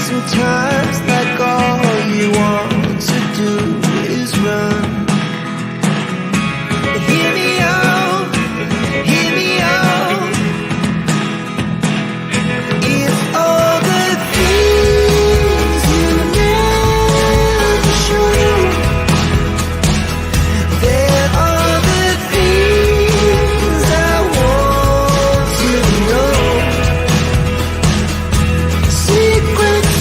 Sometimes like all you want to do is run. Hear me out, hear me out. It's all the things you never show. There are the things I want to know. Secrets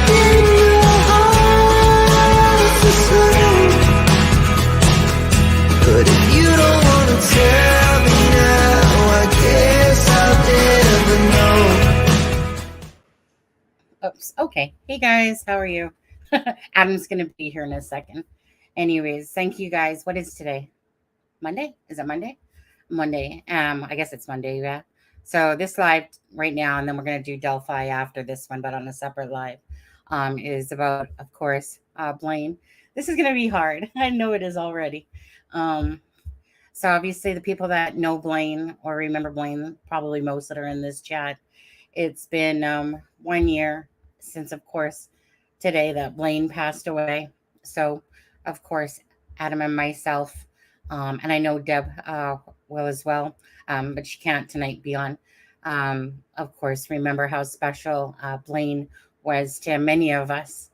in your heart to slow. But if you don't want to tell me now, I guess I'll never know. Oops. Okay. Hey guys, how are you? Adam's gonna be here in a second. Anyways, thank you guys. What is today? Monday? Is it Monday? Monday. I guess it's Monday, yeah. So this live right now, and then we're gonna do Delphi after this one, but on a separate live. Is about, of course, Blaine. This is gonna be hard. I know it is already. So obviously the people that know Blaine or remember Blaine, probably most that are in this chat, it's been 1 year since, of course, today that Blaine passed away. So, of course, Adam and myself, and I know Deb will as well, but she can't tonight be on. Of course, remember how special Blaine was to many of us.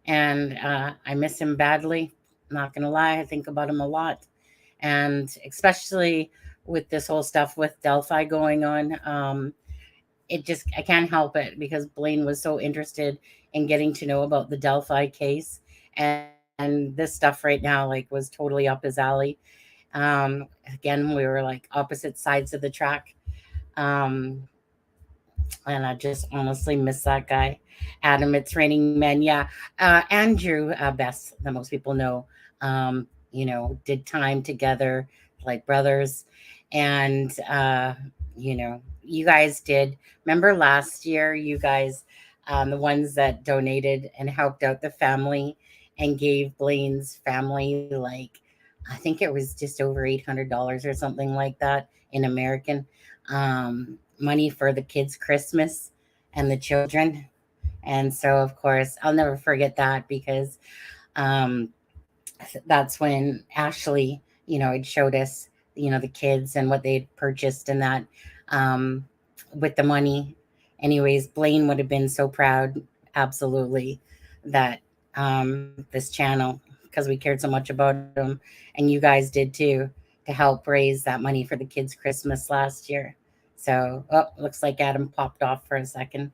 And I miss him badly. Not going to lie, I think about him a lot. And especially with this whole stuff with Delphi going on, I can't help it because Blaine was so interested in getting to know about the Delphi case. And this stuff right now, like, was totally up his alley. Again, we were like opposite sides of the track. And I just honestly miss that guy. Adam, it's raining men. Yeah. Andrew Best, that most people know, did time together like brothers. And, you guys did. Remember last year, you guys, the ones that donated and helped out the family and gave Blaine's family, like, I think it was just over $800 or something like that in American money for the kids' Christmas and the children. And so, of course, I'll never forget that because that's when Ashley, it showed us, the kids and what they'd purchased and that with the money. Anyways, Blaine would have been so proud, absolutely, that this channel, because we cared so much about him, and you guys did too, to help raise that money for the kids' Christmas last year. So, looks like Adam popped off for a second.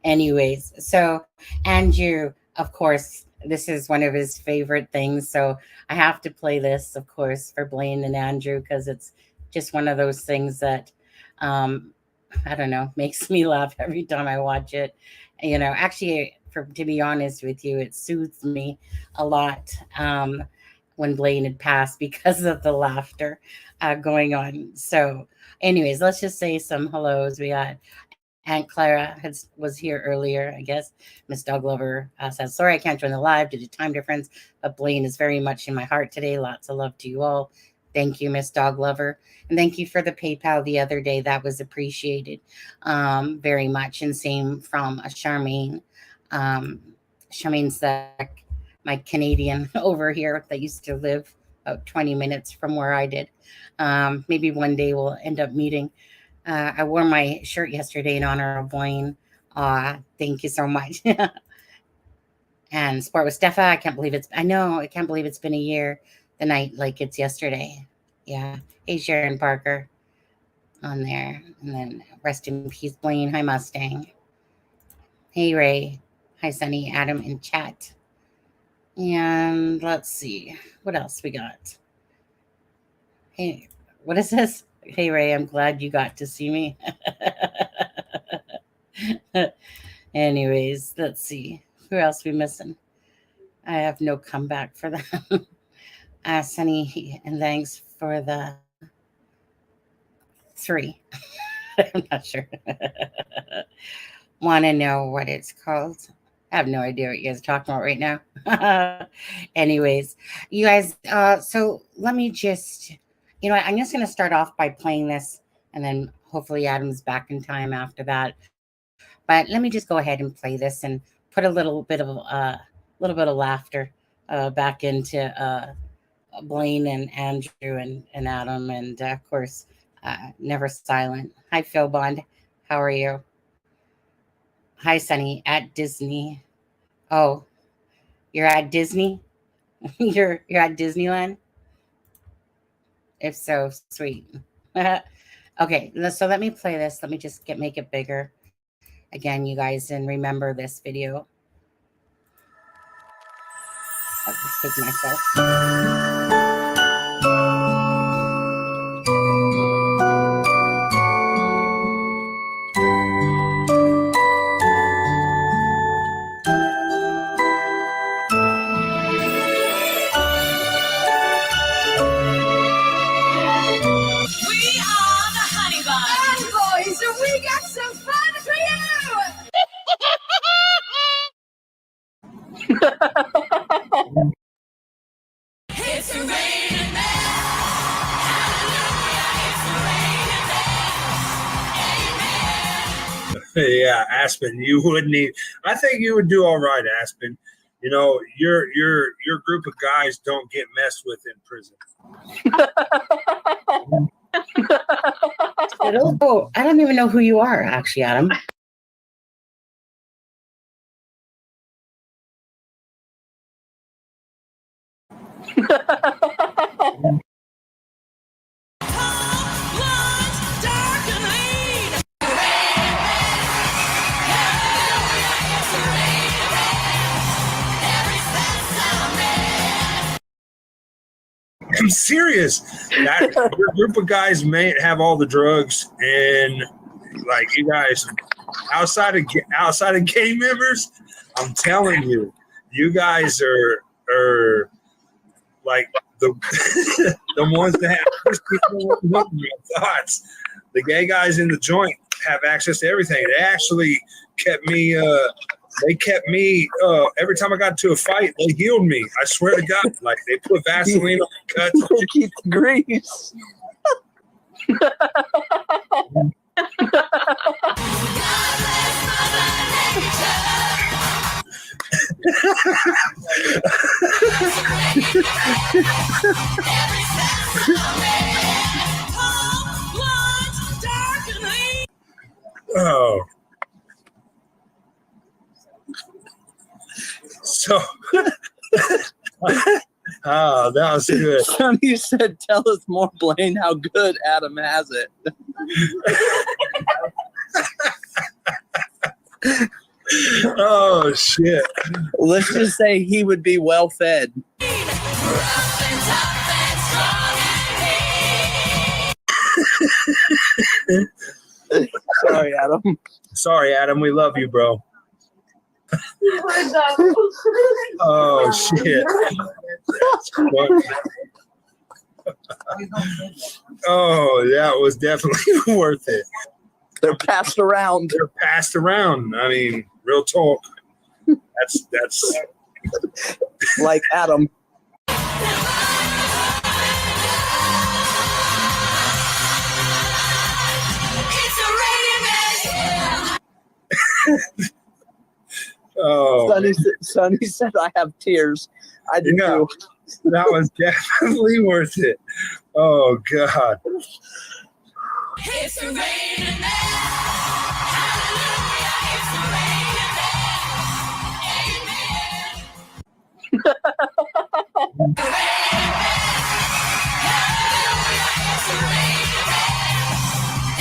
Anyways, so Andrew, of course, this is one of his favorite things. So I have to play this, of course, for Blaine and Andrew, because it's just one of those things that, I don't know, makes me laugh every time I watch it. Actually, to be honest with you, it soothes me a lot when Blaine had passed because of the laughter going on. So anyways, let's just say some hellos. We got Aunt Clara was here earlier, I guess. Miss Dog Lover says, sorry, I can't join the live due to time difference, but Blaine is very much in my heart today. Lots of love to you all. Thank you, Miss Dog Lover. And thank you for the PayPal the other day. That was appreciated very much. And same from Charmaine. Charmaine's my Canadian over here that used to live about 20 minutes from where I did. Maybe one day we'll end up meeting. I wore my shirt yesterday in honor of Blaine. Thank you so much. And Sport with Steffa. I can't believe it's been a year. The night like it's yesterday. Yeah. Hey, Sharon Parker. on there. And then rest in peace, Blaine. Hi, Mustang. Hey, Ray. Hi, Sunny, Adam in chat. And let's see. What else we got? Hey, what is this? Hey, Ray, I'm glad you got to see me. Anyways, let's see. Who else we missing? I have no comeback for that. Sunny, and thanks for the 3. I'm not sure. Want to know what it's called? I have no idea what you guys are talking about right now. Anyways, you guys, so let me just, I'm just going to start off by playing this, and then hopefully Adam's back in time after that. But let me just go ahead and play this and put a little bit of laughter back into Blaine and Andrew and Adam, and of course, never silent. Hi, Phil Bond. How are you? Hi, Sunny at Disney. Oh, you're at Disney? you're at Disneyland? If so, sweet. Okay, so let me play this. Let me just make it bigger again, you guys, and remember this video. I'll just take myself. We got some fun for you! It's raining men. Hallelujah, it's raining men. Amen. Yeah, Aspen, you wouldn't need. I think you would do all right, Aspen. Your group of guys don't get messed with in prison. I don't even know who you are, actually, Adam. I'm serious. That your group of guys may have all the drugs, and like you guys, outside of gang members, I'm telling you, you guys are like the the ones that have thoughts. The gay guys in the joint have access to everything. They actually kept me. They kept me every time I got into a fight. They healed me. I swear to God, like they put Vaseline on the cuts. They keep the grease. Oh. So, oh, that was good. Somebody said, "Tell us more, Blaine, how good Adam has it." Oh shit! Let's just say he would be well fed. Sorry, Adam. Sorry, Adam. We love you, bro. Oh shit! Oh, that was definitely worth it. They're passed around. They're passed around. I mean, real talk. That's like Adam. Oh, Sonny said, "I have tears." I do too. That was definitely worth it. Oh God. It's raining men. Hallelujah, it's raining men. Amen. Hallelujah, it's raining men.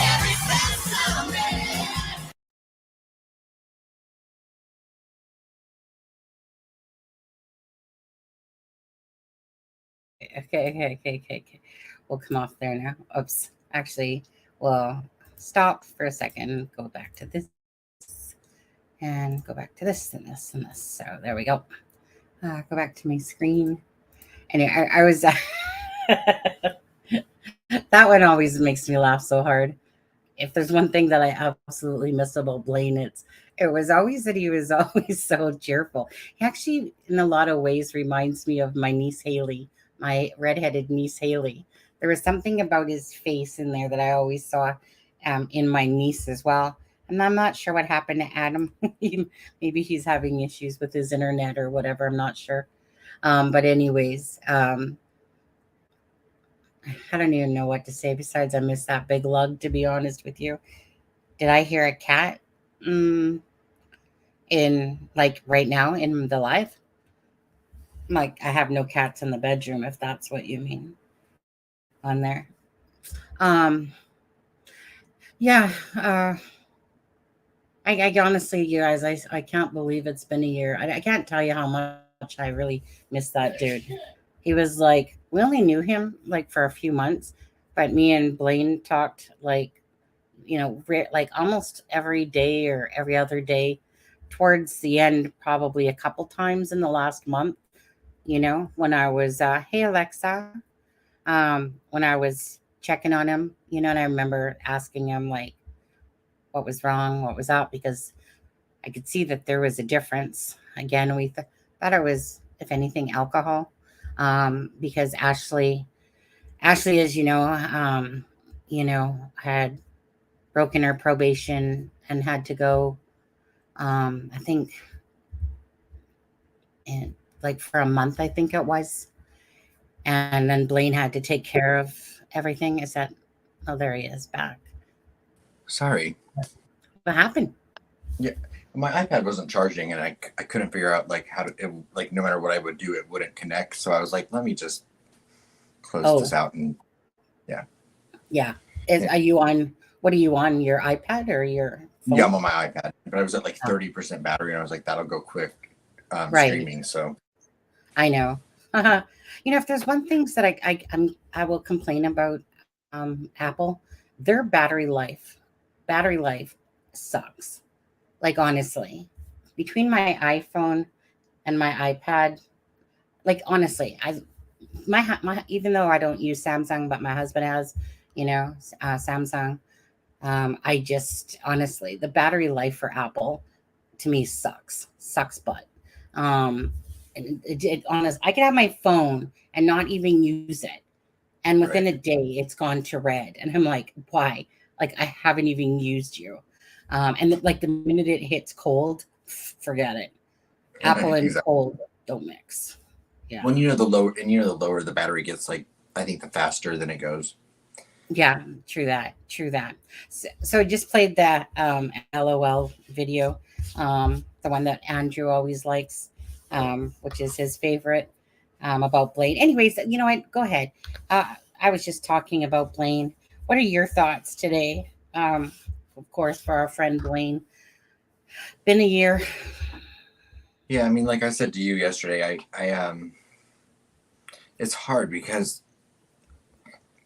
Okay. We'll come off there now. Oops. Actually, well, stop for a second. Go back to this and go back to this and this and this. So there we go. Go back to my screen. And I was that one always makes me laugh so hard. If there's one thing that I absolutely miss about Blaine, it was always that he was always so cheerful. He actually, in a lot of ways, reminds me of my niece Haley, my redheaded niece Haley. There was something about his face in there that I always saw in my niece as well. And I'm not sure what happened to Adam. Maybe he's having issues with his internet or whatever. I'm not sure. But anyways, I don't even know what to say besides I miss that big lug, to be honest with you. Did I hear a cat in like right now in the live? Like I have no cats in the bedroom, if that's what you mean on there. Yeah, I honestly, you guys, I can't believe it's been a year. I can't tell you how much I really miss that dude. He was like, we only knew him like for a few months, but me and Blaine talked like, like almost every day or every other day towards the end, probably a couple times in the last month, when I was, hey, Alexa, when I was checking on him, and I remember asking him like, what was wrong, what was up, because I could see that there was a difference. Again, we thought it was, if anything, alcohol. Because Ashley, as had broken her probation and had to go, I think, in like for a month, I think it was. And then Blaine had to take care of everything. Is that, oh, there he is back. Sorry. What happened? Yeah, my iPad wasn't charging, and I couldn't figure out like how to like no matter what I would do, it wouldn't connect. So I was like, let me just close this out and yeah. Are you on? What are you on? Your iPad or your phone? Yeah, I'm on my iPad, but I was at like 30% battery, and I was like, that'll go quick Right. streaming. So I know. If there's one thing that I will complain about Apple, their battery life sucks. Like honestly, between my iPhone and my iPad, like honestly, my even though I don't use Samsung, but my husband has, Samsung. I just honestly, the battery life for Apple to me sucks butt. Honest, I could have my phone and not even use it, and within a day it's gone to red, and I'm like, why? Like I haven't even used you. And like the minute it hits cold, forget it. Apple and cold don't mix. Yeah. When the lower the battery gets, like I think the faster than it goes. Yeah, true that. So I just played that LOL video, the one that Andrew always likes, which is his favorite, about Blaine. Anyways, you know what? Go ahead. I was just talking about Blaine. What are your thoughts today? Of course, for our friend Blaine. Been a year. Yeah, I mean, like I said to you yesterday, I it's hard because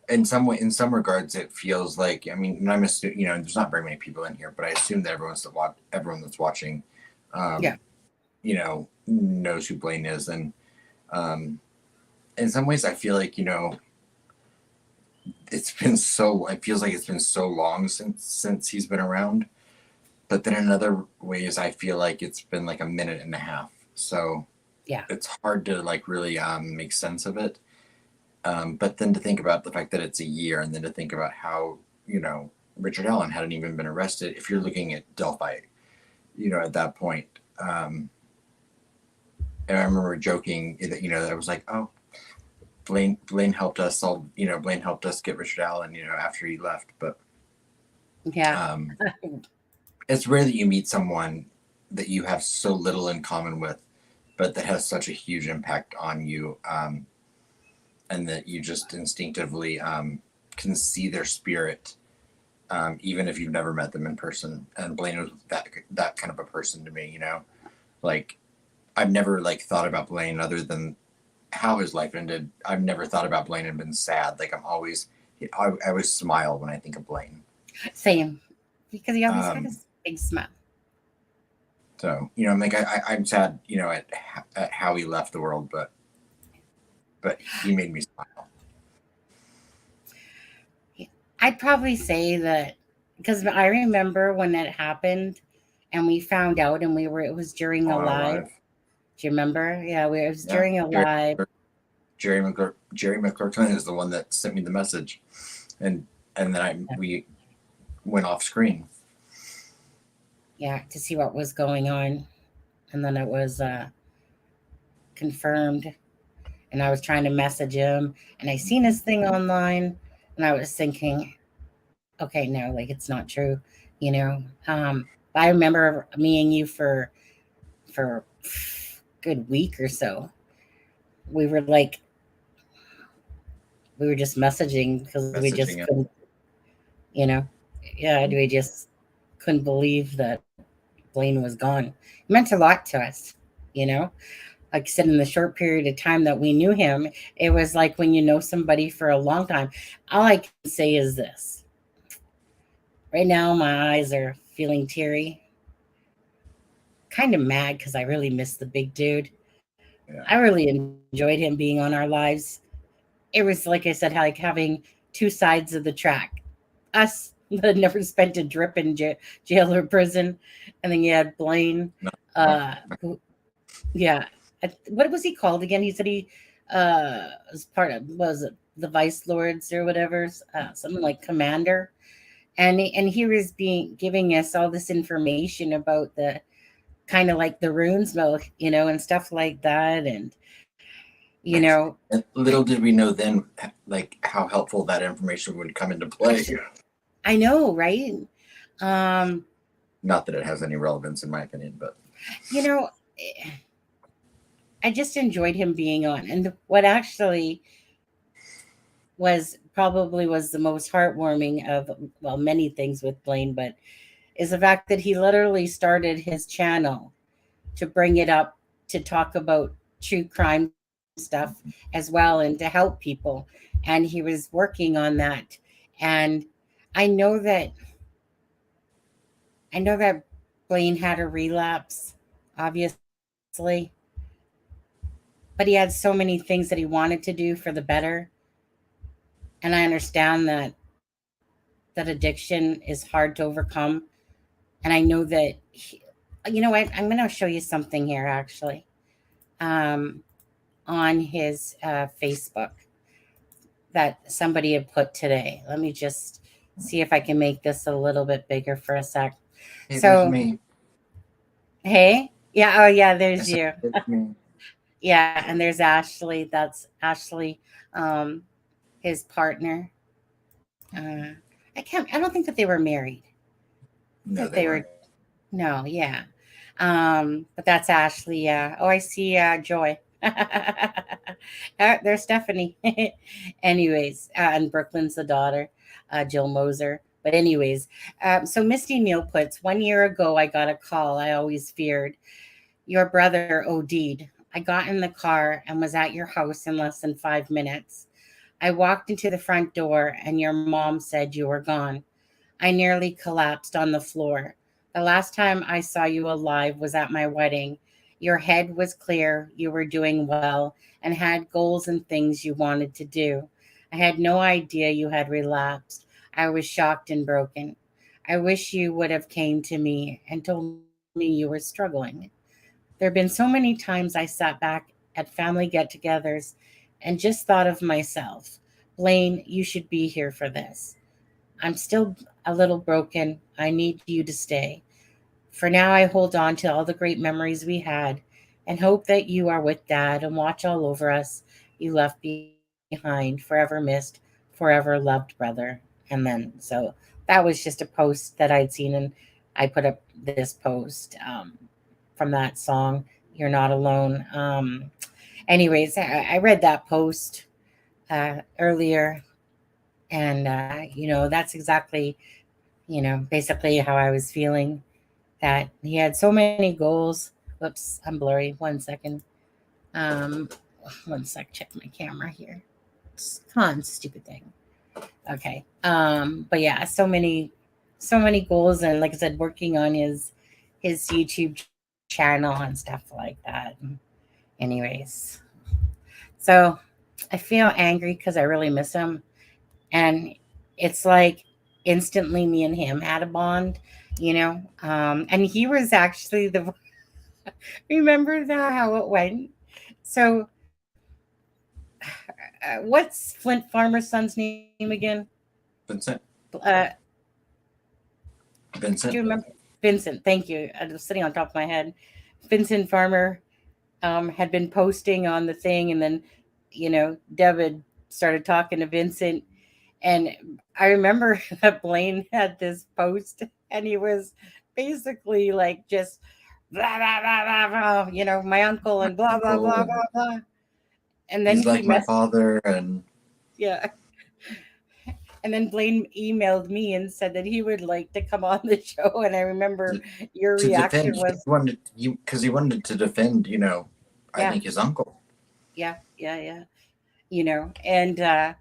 in some regards it feels like, I mean, I'm assuming, there's not very many people in here, but I assume that everyone that's watching knows who Blaine is. And in some ways I feel like, it feels like it's been so long since he's been around. But then in other ways, I feel like it's been like a minute and a half. So yeah, it's hard to like really make sense of it. But then to think about the fact that it's a year, and then to think about how, Richard Allen hadn't even been arrested. If you're looking at Delphi, at that point. And I remember joking that, that I was like, oh, Blaine helped us solve, Blaine helped us get Richard Allen, after he left. But yeah. It's rare that you meet someone that you have so little in common with, but that has such a huge impact on you, and that you just instinctively can see their spirit, even if you've never met them in person. And Blaine was that kind of a person to me, Like, I've never like thought about Blaine other than how his life ended, I've never thought about Blaine and been sad. Like I always smile when I think of Blaine. Same, because he always had a big smile. So, you know, I'm like, I'm sad, you know, at how he left the world, but he made me smile. I'd probably say that because I remember when that happened and we found out and it was during a live. Do you remember? Yeah, it was during a live. Jerry McClurkin is the one that sent me the message. And then we went off screen. Yeah, to see what was going on. And then it was confirmed. And I was trying to message him. And I seen his thing online. And I was thinking, okay, no, like it's not true, you know. I remember me and you for a good week or so. We were just messaging because we just couldn't, you know. Yeah, we just couldn't believe that Blaine was gone. It meant a lot to us, you know. Like I said, in the short period of time that we knew him, it was like when you know somebody for a long time. All I can say is this. Right now, my eyes are feeling teary. Kind of mad because I really miss the big dude. Yeah. I really enjoyed him being on our lives. It was, like I said, like having two sides of the track. Us that never spent a drip in jail or prison. And then you had Blaine. Yeah. What was he called again? He said he was part of, was it the Vice Lords or whatever? Something like Commander. And he was giving us all this information about the kind of like the runes milk, you know, and stuff like that. And, you know, little did we know then, like how helpful that information would come into play. I know, right? Not that it has any relevance in my opinion, but you know, I just enjoyed him being on. And what actually was the most heartwarming of, well, many things with Blaine, but is the fact that he literally started his channel to bring it up, to talk about true crime stuff as well, and to help people. And he was working on that. And I know that Blaine had a relapse, obviously, but he had so many things that he wanted to do for the better. And I understand that addiction is hard to overcome. And I know that, you know what, I'm going to show you something here, actually, on his Facebook that somebody had put today. Let me just see if I can make this a little bit bigger for a sec. Hey, so, me. Hey? Yeah, oh yeah, there's you. Me. Yeah, and there's Ashley. That's Ashley, his partner. I don't think that they were married. No, they weren't. No, yeah. But that's Ashley, yeah. Oh, I see Joy. There's Stephanie. Anyways, and Brooklyn's the daughter, Jill Moser. But anyways, so Misty Neal puts, 1 year ago, I got a call I always feared. Your brother OD'd. I got in the car and was at your house in less than 5 minutes. I walked into the front door and your mom said you were gone. I nearly collapsed on the floor. The last time I saw you alive was at my wedding. Your head was clear, you were doing well, and had goals and things you wanted to do. I had no idea you had relapsed. I was shocked and broken. I wish you would have came to me and told me you were struggling. There have been so many times I sat back at family get-togethers and just thought of myself. Blaine, you should be here for this. I'm still a little broken. I need you to stay. For now, I hold on to all the great memories we had and hope that you are with Dad and watch all over us. You left behind, forever missed, forever loved brother. And then, so that was just a post that I'd seen, and I put up this post from that song, You're Not Alone. Anyways, I read that post earlier, and, you know, that's exactly, you know, basically how I was feeling, that he had so many goals. Whoops, I'm blurry. 1 second. one sec, check my camera here. Come on, stupid thing. Okay. But yeah, so many goals, and like I said, working on his YouTube channel and stuff like that. Anyways, so I feel angry because I really miss him, and it's like instantly me and him had a bond, and he was actually the remember that how it went. So what's Flint Farmer's son's name again? Vincent. uh Vincent. Do you remember Vincent? Thank you. I was sitting on top of my head. Vincent Farmer had been posting on the thing, and then, David started talking to Vincent. And I remember that Blaine had this post, and he was basically like just blah, blah, blah, blah, blah, my uncle and blah, blah, blah, blah, blah. And then he's like my father, and yeah. And then Blaine emailed me and said that he would like to come on the show. And I remember your reaction was because he wanted to defend, I think his uncle. Yeah. And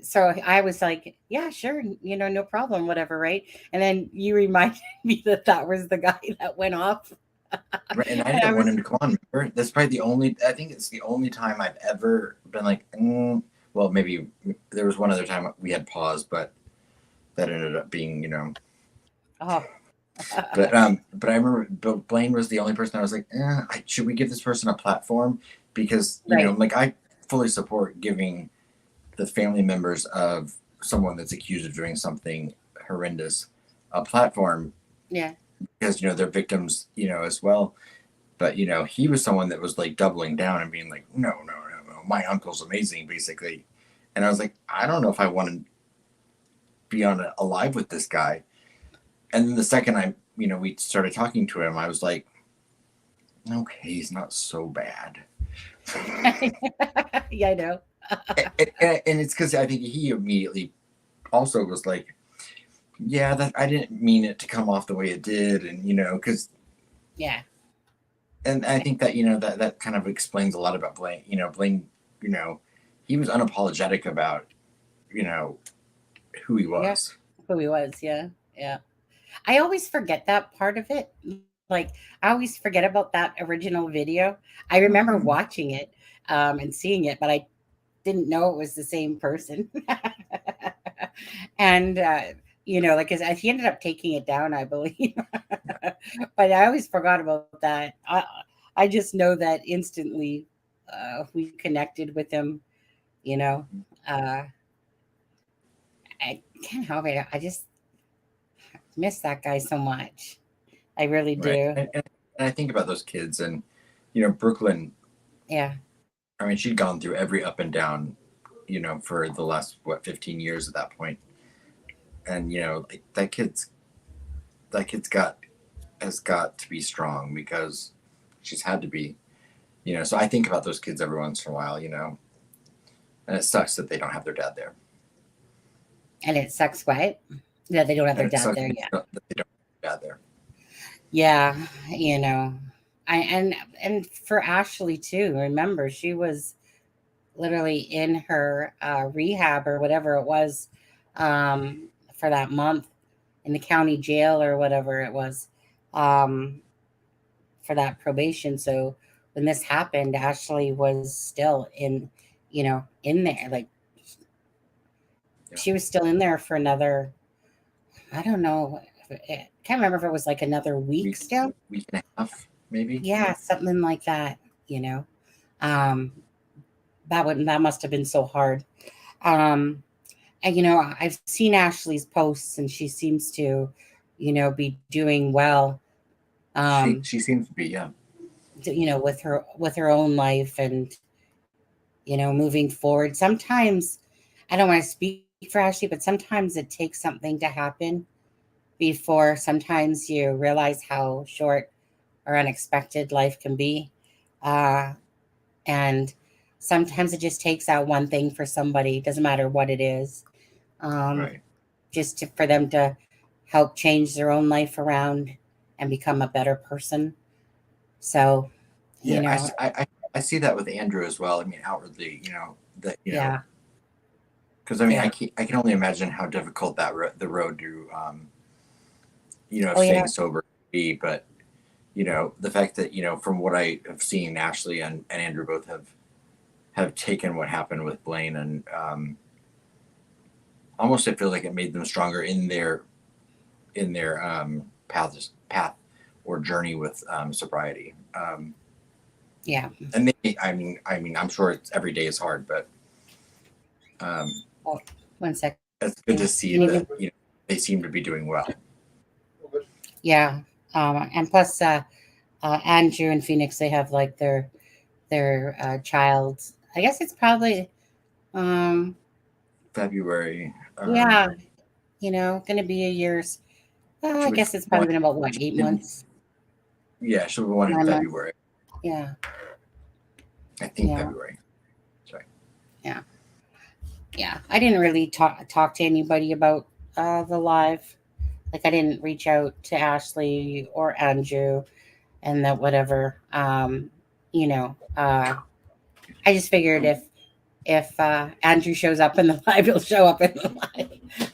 so I was like, yeah, sure. No problem, whatever. Right. And then you reminded me that was the guy that went off. Right, and I didn't want him to come on. Remember? That's probably I think it's the only time I've ever been like, well, maybe there was one other time we had pause, but that ended up being, Oh. But I remember Blaine was the only person I was like, should we give this person a platform? Because, like I fully support giving the family members of someone that's accused of doing something horrendous a platform. Yeah. Because, they're victims, as well. But, he was someone that was like doubling down and being like, no, my uncle's amazing, basically. And I was like, I don't know if I want to be alive with this guy. And then the second we started talking to him, I was like, okay, he's not so bad. Yeah, I know. And it's because I think he immediately also was like, yeah, that I didn't mean it to come off the way it did. And, because. Yeah. And I think that, that kind of explains a lot about Blaine. Blaine, he was unapologetic about, who he was. Yeah, who he was. Yeah. Yeah. I always forget that part of it. Like, I always forget about that original video. I remember watching it and seeing it, but I didn't know it was the same person. And, like, he ended up taking it down, I believe. But I always forgot about that. I just know that instantly we connected with him, I can't help it. I just miss that guy so much. I really do. Right. And I think about those kids, and Brooklyn. Yeah. I mean, she'd gone through every up and down, for the last 15 years at that point. And like that kid's has got to be strong, because she's had to be. So I think about those kids every once in a while, and it sucks that they don't have their dad there. And it sucks, what? Yeah, they don't have their dad there yet. That they don't have their dad there. Yeah, and for Ashley too. Remember, she was literally in her rehab or whatever it was for that month in the county jail or whatever it was for that probation. So when this happened, Ashley was still in there, like she was still in there for another, I don't know. I can't remember if it was like another week still. Week and a half, maybe. Yeah, something like that, that must have been so hard. And I've seen Ashley's posts, and she seems to, be doing well. She seems to be, yeah. With her own life and, moving forward. Sometimes, I don't want to speak for Ashley, but sometimes it takes something to happen before sometimes you realize how short or unexpected life can be. And sometimes it just takes out one thing for somebody. It doesn't matter what it is. Right. Just for them to help change their own life around and become a better person. So, I I see that with Andrew as well. I mean, outwardly, you know, that, you know, Yeah. because I mean, Yeah. I can only imagine how difficult that the road to, you know, Oh, staying yeah. sober can be. But, you know, the fact that, you know, from what I have seen, Ashley and Andrew both have taken what happened with Blaine and almost I feel like it made them stronger in their path or journey with sobriety. Yeah. And they, I mean, I'm sure it's every day is hard, but Oh, 1 second. it's good to see that, you know, they seem to be doing well. Yeah. And plus, Andrew and Phoenix, they have like their child. I guess it's probably, February. yeah, you know, going to be a year's. I guess it's probably been about what, 8 months? Yeah, she'll be one in 9 months. February. Yeah. I think Yeah. February. Sorry. Yeah. Yeah. I didn't really talk to anybody about the live. Like I didn't reach out to Ashley or Andrew and that whatever. You know, I just figured if Andrew shows up in the live, he'll show up in the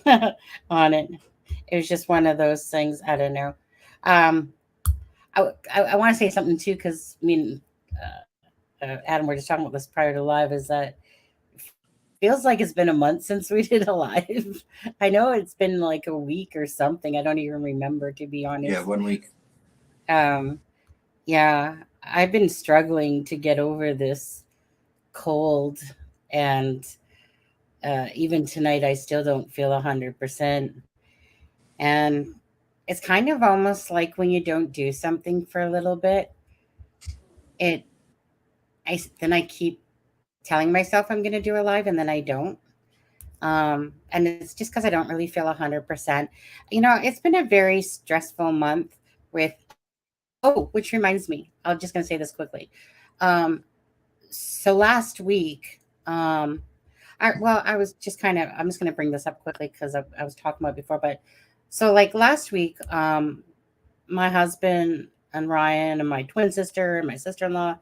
live on it. It was just one of those things. I don't know. I want to say something too, because I mean, Adam, we're just talking about this prior to live. Is that feels like it's been a month since we did a live. I know it's been like a week or something. I don't even remember, to be honest. Yeah, 1 week. Yeah, I've been struggling to get over this cold, and even tonight, I still don't feel 100%. And it's kind of almost like when you don't do something for a little bit, it, then I keep telling myself I'm going to do a live, and then I don't. And it's just because I don't really feel 100%. You know, it's been a very stressful month with, oh, which reminds me, I'm just going to say this quickly. So last week, I was just kind of, I'm just going to bring this up quickly because I was talking about it before, but so like last week, my husband and Ryan and my twin sister and my sister-in-law,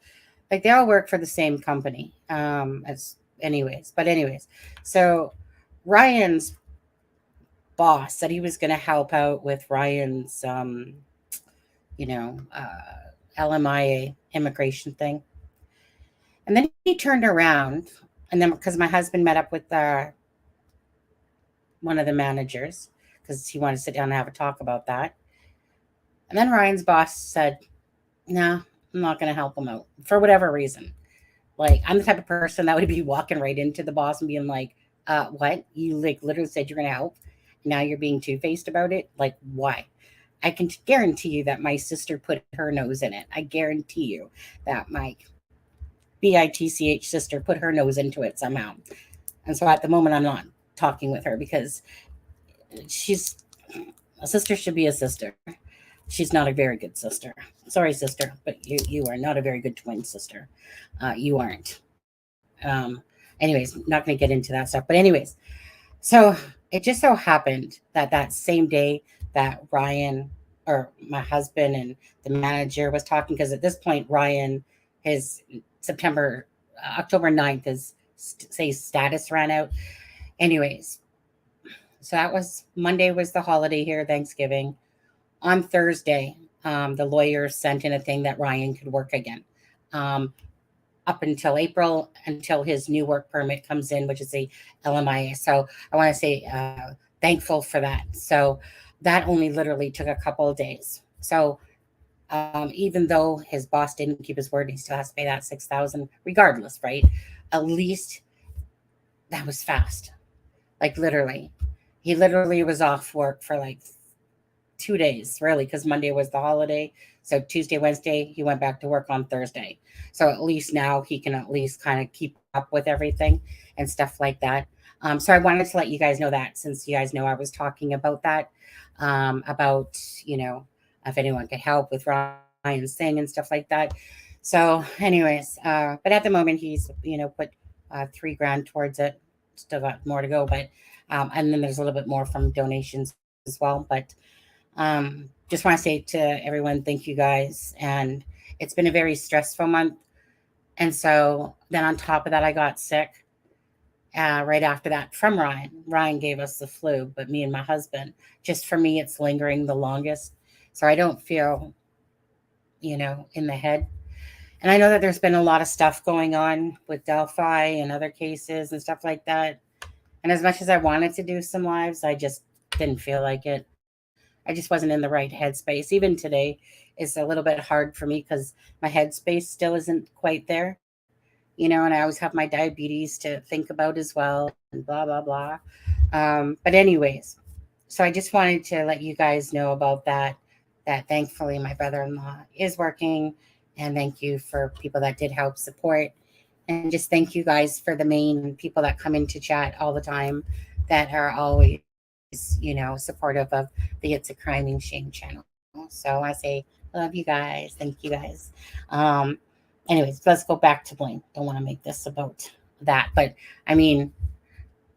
like they all work for the same company. Anyways, so Ryan's boss said he was going to help out with Ryan's, you know, LMIA immigration thing. And then he turned around, and then because my husband met up with one of the managers because he wanted to sit down and have a talk about that. And then Ryan's boss said, "No, I'm not going to help him out for whatever reason." Like I'm the type of person that would be walking right into the boss and being like, what? You like literally said you're going to help. Now you're being two-faced about it. Like, why? I can guarantee you that my sister put her nose in it. I guarantee you that my BITCH sister put her nose into it somehow. And so at the moment, I'm not talking with her because she's a sister should be a sister. She's not a very good sister. Sorry, sister, but you are not a very good twin sister. You aren't. Anyways, not going to get into that stuff. But anyways, so it just so happened that that same day that Ryan or my husband and the manager was talking, because at this point, Ryan, his October 9th, his status ran out. Anyways, so that was Monday was the holiday here, Thanksgiving. On Thursday, the lawyer sent in a thing that Ryan could work again. Up until April, until his new work permit comes in, which is a LMIA. So I want to say thankful for that. So that only literally took a couple of days. So even though his boss didn't keep his word, he still has to pay that $6,000 regardless, right? At least that was fast. Like literally, he literally was off work for like 2 days, really, because Monday was the holiday. So Tuesday, Wednesday, he went back to work on Thursday. So at least now he can at least kind of keep up with everything and stuff like that. So I wanted to let you guys know that, since you guys know I was talking about that, about, you know, if anyone could help with Ryan's thing and stuff like that. So anyways, but at the moment he's, you know, put $3,000 towards it. Still got more to go, but and then there's a little bit more from donations as well. But just want to say to everyone, thank you guys. And it's been a very stressful month. And so then on top of that, I got sick right after that from Ryan. Ryan gave us the flu, but me and my husband, just for me, it's lingering the longest. So I don't feel, in the head. And I know that there's been a lot of stuff going on with Delphi and other cases and stuff like that. And as much as I wanted to do some lives, I just didn't feel like it. I just wasn't in the right headspace. Even today is a little bit hard for me because my headspace still isn't quite there, and I always have my diabetes to think about as well and blah, blah, blah. But anyways, so I just wanted to let you guys know about that thankfully my brother-in-law is working, and thank you for people that did help support. And just thank you guys for the main people that come into chat all the time that are always, supportive of the It's a Crime and Shame channel. So I say, love you guys. Thank you guys. Anyways, let's go back to Blaine. Don't want to make this about that. But I mean,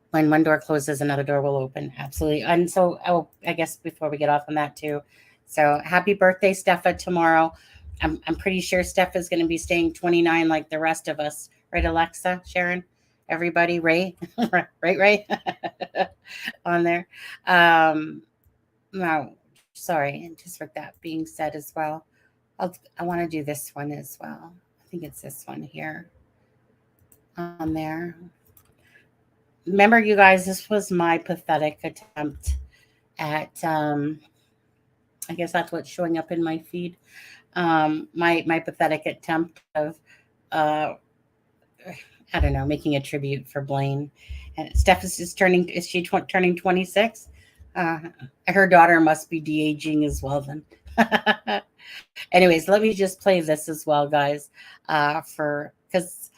when one door closes, another door will open. Absolutely. And so, I guess before we get off on that too. So happy birthday, Steffa, tomorrow. I'm pretty sure Steph is going to be staying 29 like the rest of us. Right, Alexa, Sharon, everybody, Ray, right, on there. No, sorry. And just with that being said as well, I want to do this one as well. I think it's this one here on there. Remember, you guys, this was my pathetic attempt at, I guess that's what's showing up in my feed. My pathetic attempt of, I don't know, making a tribute for Blaine. And Steph is just turning 26? Her daughter must be de-aging as well then. Anyways, let me just play this as well, guys, because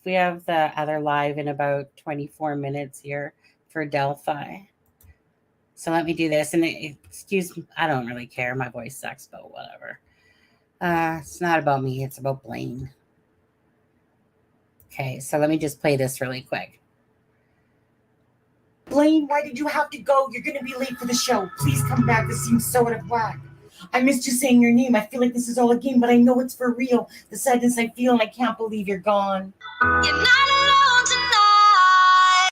we have the other live in about 24 minutes here for Delphi. So let me do this. And excuse me, I don't really care. My voice sucks, but whatever. It's not about me. It's about Blaine. Okay, so let me just play this really quick. Blaine, why did you have to go? You're going to be late for the show. Please come back. This seems so out of whack. I missed you saying your name. I feel like this is all a game, but I know it's for real. The sadness I feel, and I can't believe you're gone. You're not alone tonight.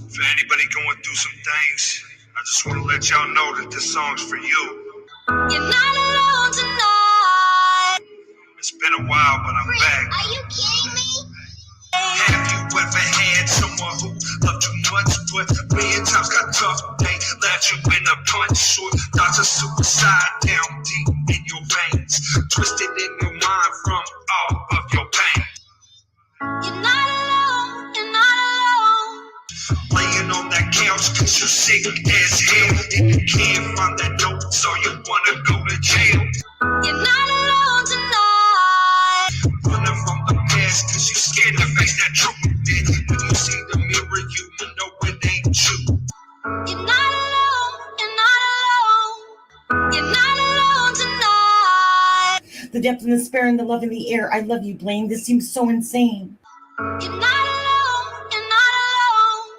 For anybody going through some things, I just want to let y'all know that this song's for you. You're not alone tonight. It's been a while, but I'm back. Are you kidding me? Have you ever had someone who loved you much, but when times got tough, they left you in a punch short? Thoughts of suicide down deep in your veins, twisted in your mind from all of your pain. You're not alone. You're not alone. Laying on that couch cause you're sick as hell, and you can't find that note, so you wanna go to jail. You're not alone tonight. Running from the past cause you scared to face that truth. Then when you see the mirror, you know it ain't you. You're not alone. You're not alone. You're not alone tonight. The depth and the despair and the love in the air. I love you, Blaine. This seems so insane. You're not alone. You're not alone.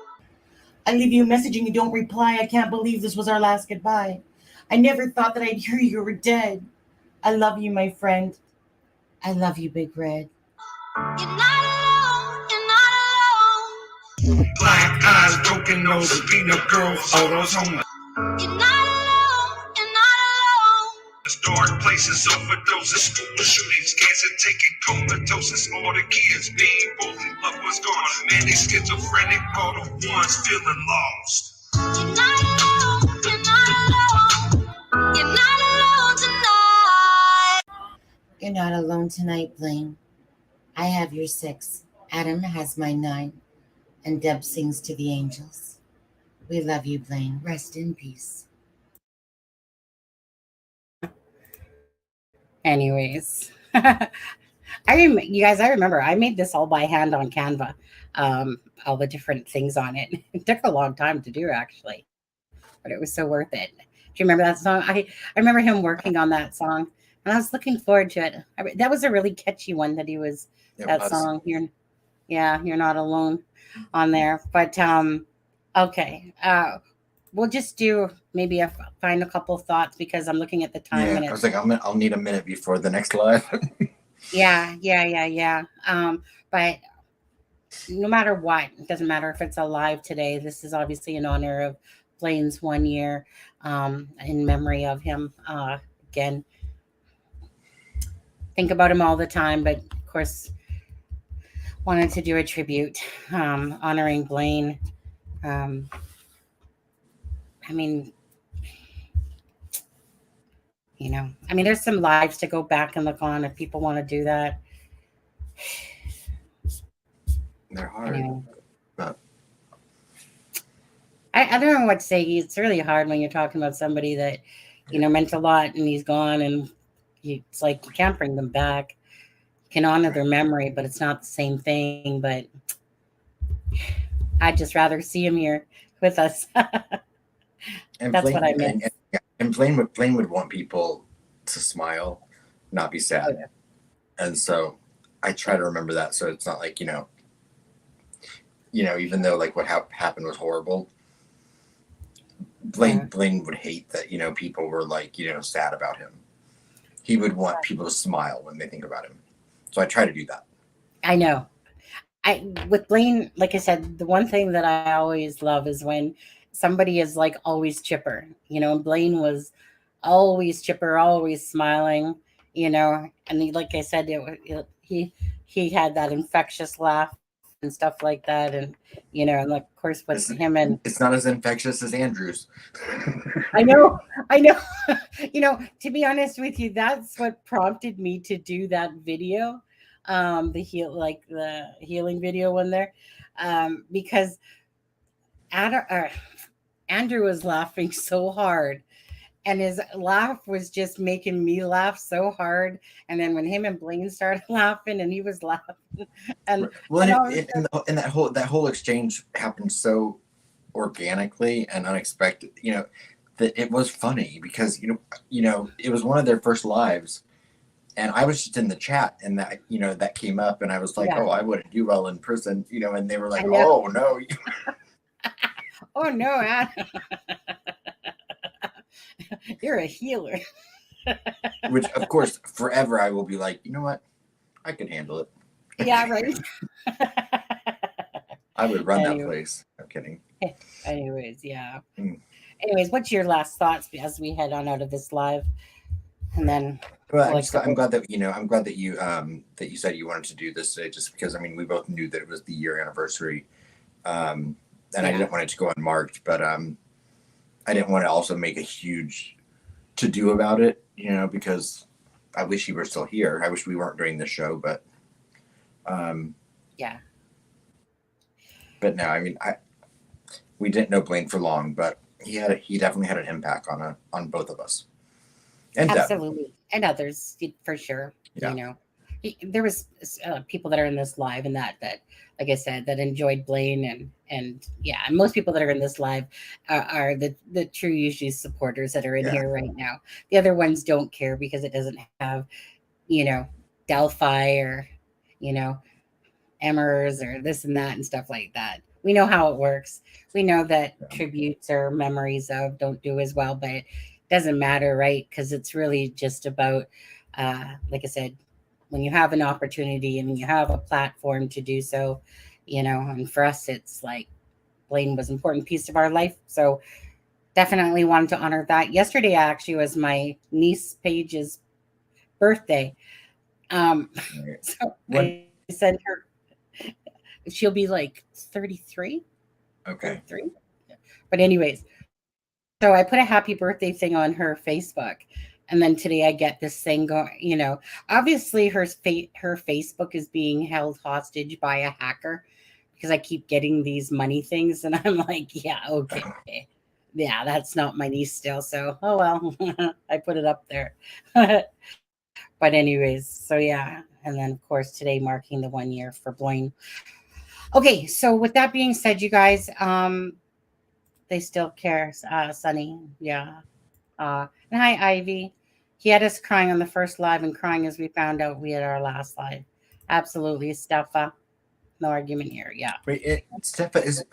I leave you a message and you don't reply. I can't believe this was our last goodbye. I never thought that I'd hear you were dead. I love you, my friend. I love you, Big Red. You're not alone. You're not alone. Black eyes, broken nose, peanut girl, photos on my You're not alone. You're not alone. dark places, overdoses, school shootings, cancer taking comatoses, all the kids being bullied, loved ones gone, manic, schizophrenic, all the ones feeling lost. You're not alone. You're not alone. You're not alone tonight. You're not alone tonight, Blaine. I have your 6. Adam has my 9. And Deb sings to the angels. We love you, Blaine. Rest in peace. Anyways, you guys, I remember I made this all by hand on Canva, all the different things on it. It took a long time to do, actually, but it was so worth it. Do you remember that song? I remember him working on that song, and I was looking forward to it. That was a really catchy one that he was, song. You're not alone on there. But, okay. we'll just do maybe find a couple thoughts because I'm looking at the time. Yeah, and I was like, I'll need a minute before the next live. Yeah. But no matter what, it doesn't matter if it's alive today. This is obviously in honor of Blaine's 1 year, in memory of him. Again, think about him all the time, but of course, wanted to do a tribute, honoring Blaine. I mean, there's some lives to go back and look on if people want to do that. They're hard, but I don't know what to say. It's really hard when you're talking about somebody that, meant a lot and he's gone, and it's like you can't bring them back. You can honor their memory, but it's not the same thing. But I'd just rather see him here with us. and That's Blaine, what I meant. And Blaine would want people to smile, not be sad. Oh, yeah. And so I try to remember that. So it's not like, even though like what happened was horrible, Blaine would hate that, people were like, sad about him. He would want people to smile when they think about him. So I try to do that. I know. With Blaine, like I said, the one thing that I always love is when somebody is like always chipper, and Blaine was always chipper, always smiling, and like I said, he had that infectious laugh and stuff like that. And, and of course with him, and it's not as infectious as Andrew's. I know. To be honest with you, that's what prompted me to do that video. The healing video one there, because Andrew was laughing so hard, and his laugh was just making me laugh so hard. And then when him and Blaine started laughing, and he was laughing, and and that whole exchange happened so organically and unexpected, that it was funny because it was one of their first lives. And I was just in the chat, and that that came up, and I was like, "Oh, I wouldn't do well in prison," and they were like, "Oh no, oh no, Adam. You're a healer." Which, of course, forever I will be like, you know what, I can handle it. Yeah, right. I would run that place. I'm kidding. Anyways, yeah. Anyways, what's your last thoughts as we head on out of this live? And then, well, I'm glad that you said you wanted to do this today, just because we both knew that it was the year anniversary, and I didn't want it to go unmarked, but I didn't want to also make a huge to do about it, because I wish you were still here. I wish we weren't doing this show, but yeah. But no, we didn't know Blaine for long, but he definitely had an impact on both of us. And absolutely, and others for sure. Yeah. There was people that are in this live and that like I said, that enjoyed Blaine, and most people that are in this live are the true usually supporters that are in here right now. The other ones don't care because it doesn't have Delphi or Emers or this and that and stuff like that. We know how it works. We know that tributes or memories of don't do as well, but it doesn't matter, right? Because it's really just about, like I said, when you have an opportunity and you have a platform to do so, and for us, it's like Blaine was an important piece of our life. So definitely wanted to honor that. Yesterday actually was my niece Paige's birthday. So I sent her, she'll be like 33. Okay. 33. But anyways, so I put a happy birthday thing on her Facebook. And then today I get this thing going, obviously her Facebook is being held hostage by a hacker because I keep getting these money things. And I'm like, yeah, okay. Yeah, that's not my niece still. So, oh, well, I put it up there. But anyways, so yeah. And then, of course, today marking the 1 year for Blaine. Okay, so with that being said, you guys, they still care, Sunny. Yeah. And hi, Ivy. He had us crying on the first live and crying as we found out we had our last live. Absolutely, Steffa. No argument here. Yeah. Wait, Steffa's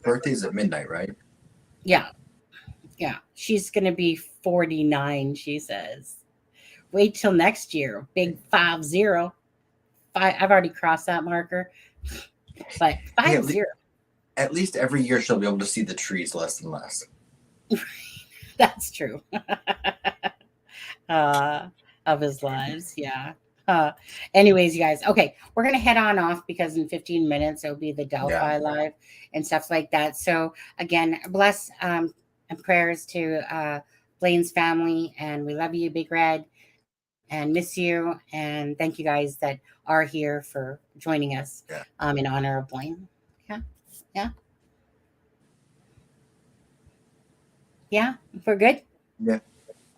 birthday is at midnight, right? Yeah. Yeah. She's going to be 49, she says. Wait till next year. Big 50. I've already crossed that marker. But 50. At least every year she'll be able to see the trees less and less. That's true. Of his lives. Yeah. Anyways, you guys. Okay. We're going to head on off because in 15 minutes, it'll be the Delphi live and stuff like that. So again, bless and prayers to Blaine's family. And we love you, Big Red, and miss you. And thank you guys that are here for joining us in honor of Blaine. Yeah. Yeah. Yeah. We're good. Yeah.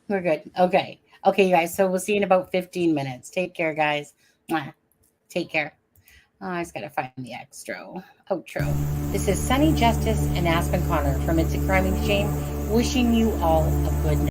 We're good. Okay. Okay, you guys. So we'll see you in about 15 minutes. Take care, guys. Mwah. Take care. Oh, I just got to find the outro. This is Sunny Justice and Aspen Connor from It's a Crime and Shame, wishing you all a good night.